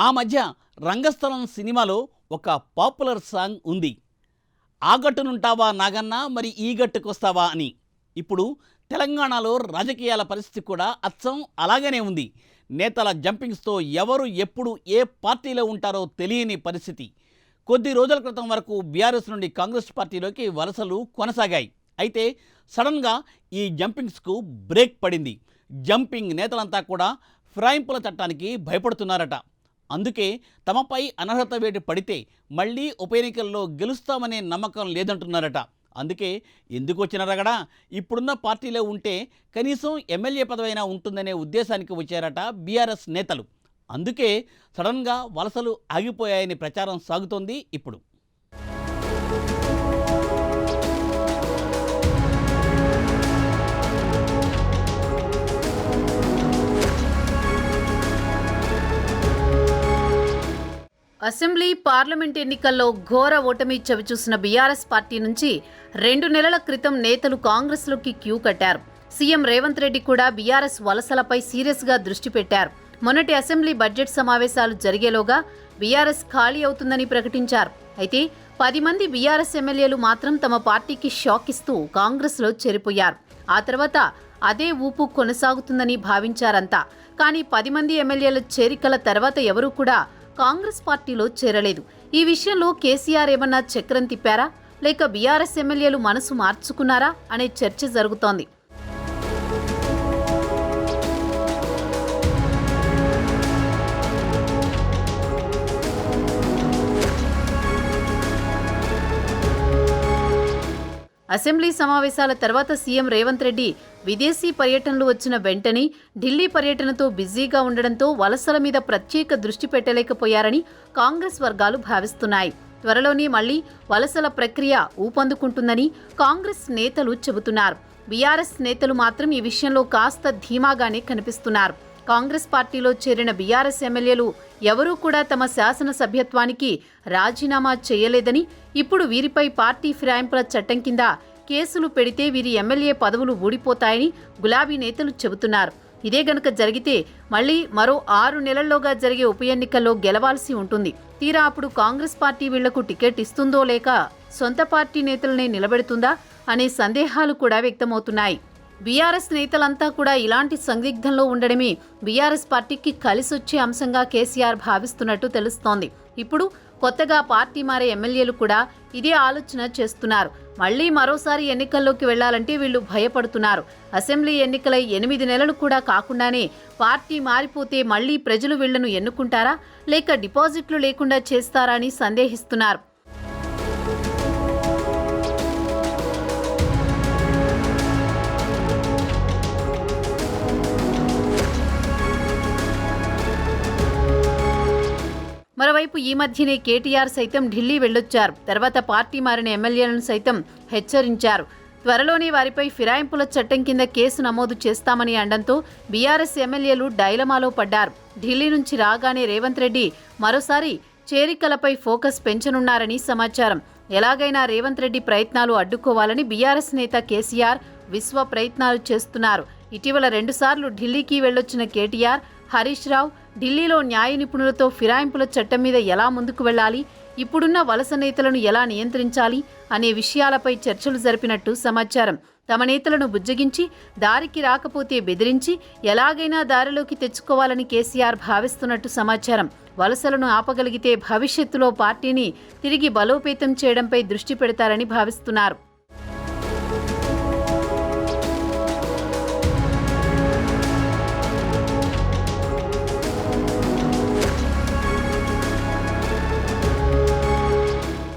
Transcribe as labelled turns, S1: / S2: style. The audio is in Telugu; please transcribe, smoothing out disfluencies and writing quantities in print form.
S1: ఆ మధ్య రంగస్థలం సినిమాలో ఒక పాపులర్ సాంగ్ ఉంది. ఆ గట్టునుంటావా నాగన్నా, మరి ఈ గట్టుకొస్తావా అని. ఇప్పుడు తెలంగాణలో రాజకీయాల పరిస్థితి కూడా అచ్చం అలాగనే ఉంది. నేతల జంపింగ్స్తో ఎవరు ఎప్పుడు ఏ పార్టీలో ఉంటారో తెలియని పరిస్థితి. కొద్ది రోజుల క్రితం వరకు బీఆర్ఎస్ నుండి కాంగ్రెస్ పార్టీలోకి వలసలు కొనసాగాయి. అయితే సడన్గా ఈ జంపింగ్స్కు బ్రేక్ పడింది. జంపింగ్ నేతలంతా కూడా ఫిరాయింపుల చట్టానికి భయపడుతున్నారట. అందుకే తమపై అనర్హత వేటు పడితే మళ్ళీ ఉప ఎన్నికల్లో గెలుస్తామనే నమ్మకం లేదంటున్నారట. అందుకే ఎందుకు వచ్చిన రగడ, ఇప్పుడున్న పార్టీలో ఉంటే కనీసం ఎమ్మెల్యే పదవైనా ఉంటుందనే ఉద్దేశానికి వచ్చారట బీఆర్ఎస్ నేతలు. అందుకే సడన్గా వలసలు ఆగిపోయాయని ప్రచారం సాగుతోంది ఇప్పుడు.
S2: అసెంబ్లీ, పార్లమెంట్ ఎన్నికల్లో ఘోర ఓటమి చవిచూసిన బీఆర్ఎస్ పార్టీ నుంచి 2 నెలల క్రితం నేతలు కాంగ్రెస్లోకి క్యూ కట్టారు. సీఎం రేవంత్ రెడ్డి కూడా బీఆర్ఎస్ వలసలపై సీరియస్గా దృష్టి పెట్టారు. మొన్నటి అసెంబ్లీ బడ్జెట్ సమావేశాలు జరిగేలోగా బీఆర్ఎస్ ఖాళీ అవుతుందని ప్రకటించారు. అయితే 10 మంది బీఆర్ఎస్ ఎమ్మెల్యేలు మాత్రం తమ పార్టీకి షాక్ ఇస్తూ కాంగ్రెస్లో చేరిపోయారు. ఆ తర్వాత అదే ఊపు కొనసాగుతుందని భావించారంతా. కానీ 10 మంది ఎమ్మెల్యేల చేరికల తర్వాత ఎవరూ కూడా కాంగ్రెస్ పార్టీలో చేరలేదు. ఈ విషయంలో కేసీఆర్ ఏమన్నా చక్రం తిప్పారా, లేక బీఆర్ఎస్ ఎమ్మెల్యేలు మనసు మార్చుకున్నారా అనే చర్చ జరుగుతోంది. అసెంబ్లీ సమావేశాల తర్వాత సీఎం రేవంత్ రెడ్డి విదేశీ పర్యటనలు వచ్చిన వెంటనే ఢిల్లీ పర్యటనతో బిజీగా ఉండడంతో వలసల మీద ప్రత్యేక దృష్టి పెట్టలేకపోయారని కాంగ్రెస్ వర్గాలు భావిస్తున్నాయి. త్వరలోనే మళ్లీ వలసల ప్రక్రియ ఊపందుకుంటుందని కాంగ్రెస్ నేతలు చెబుతున్నారు. బీఆర్ఎస్ నేతలు మాత్రం ఈ విషయంలో కాస్త ధీమాగానే కనిపిస్తున్నారు. కాంగ్రెస్ పార్టీలో చేరిన బీఆర్ఎస్ ఎమ్మెల్యేలు ఎవరూ కూడా తమ శాసన సభ్యత్వానికి రాజీనామా చేయలేదని, ఇప్పుడు వీరిపై పార్టీ ఫిరాయింపుల చట్టం కింద కేసులు పెడితే వీరి ఎమ్మెల్యే పదవులు ఊడిపోతాయని గులాబీ నేతలు చెబుతున్నారు. ఇదే గనుక జరిగితే మళ్లీ మరో 6 నెలల్లోగా జరిగే ఉప ఎన్నికల్లో గెలవాల్సి ఉంటుంది. తీరా అప్పుడు కాంగ్రెస్ పార్టీ వీళ్లకు టికెట్ ఇస్తుందో లేక సొంత పార్టీ నేతలనే నిలబెడుతుందా అనే సందేహాలు కూడా వ్యక్తమవుతున్నాయి. బీఆర్ఎస్ నేతలంతా కూడా ఇలాంటి సందిగ్ధంలో ఉండడమే బీఆర్ఎస్ పార్టీకి కలిసొచ్చే అంశంగా కేసీఆర్ భావిస్తున్నట్టు తెలుస్తోంది. ఇప్పుడు కొత్తగా పార్టీ మారే ఎమ్మెల్యేలు కూడా ఇదే ఆలోచన చేస్తున్నారు. మళ్లీ మరోసారి ఎన్నికల్లోకి వెళ్లాలంటే వీళ్లు భయపడుతున్నారు. అసెంబ్లీ ఎన్నికలై 8 నెలలు కూడా కాకుండానే పార్టీ మారిపోతే మళ్లీ ప్రజలు వీళ్లను ఎన్నుకుంటారా, లేక డిపాజిట్లు లేకుండా చేస్తారా అని సందేహిస్తున్నారు. మరోవైపు ఈ మధ్యనే కేటీఆర్ సైతం ఢిల్లీ వెళ్లొచ్చారు. తర్వాత పార్టీ మారిన ఎమ్మెల్యేలను సైతం హెచ్చరించారు. త్వరలోనే వారిపై ఫిరాయింపుల చట్టం కింద కేసు నమోదు చేస్తామని అనడంతో బీఆర్ఎస్ ఎమ్మెల్యేలు డైలమాలో పడ్డారు. ఢిల్లీ నుంచి రాగానే రేవంత్ రెడ్డి మరోసారి చేరికలపై ఫోకస్ పెంచనున్నారని సమాచారం. ఎలాగైనా రేవంత్ రెడ్డి ప్రయత్నాలు అడ్డుకోవాలని బీఆర్ఎస్ నేత కేసీఆర్ విశ్వ ప్రయత్నాలు చేస్తున్నారు. ఇటీవల 2 సార్లు ఢిల్లీకి వెళ్లొచ్చిన కేటీఆర్, హరీష్ రావు ఢిల్లీలో న్యాయ నిపుణులతో ఫిరాయింపుల చట్టం మీద ఎలా ముందుకు వెళ్లాలి, ఇప్పుడున్న వలస నేతలను ఎలా నియంత్రించాలి అనే విషయాలపై చర్చలు జరిపినట్టు సమాచారం. తమ నేతలను బుజ్జగించి దారికి రాకపోతే బెదిరించి ఎలాగైనా దారిలోకి తెచ్చుకోవాలని కేసీఆర్ భావిస్తున్నట్టు సమాచారం. వలసలను ఆపగలిగితే భవిష్యత్తులో పార్టీని తిరిగి బలోపేతం చేయడంపై దృష్టి పెడతారని భావిస్తున్నారు.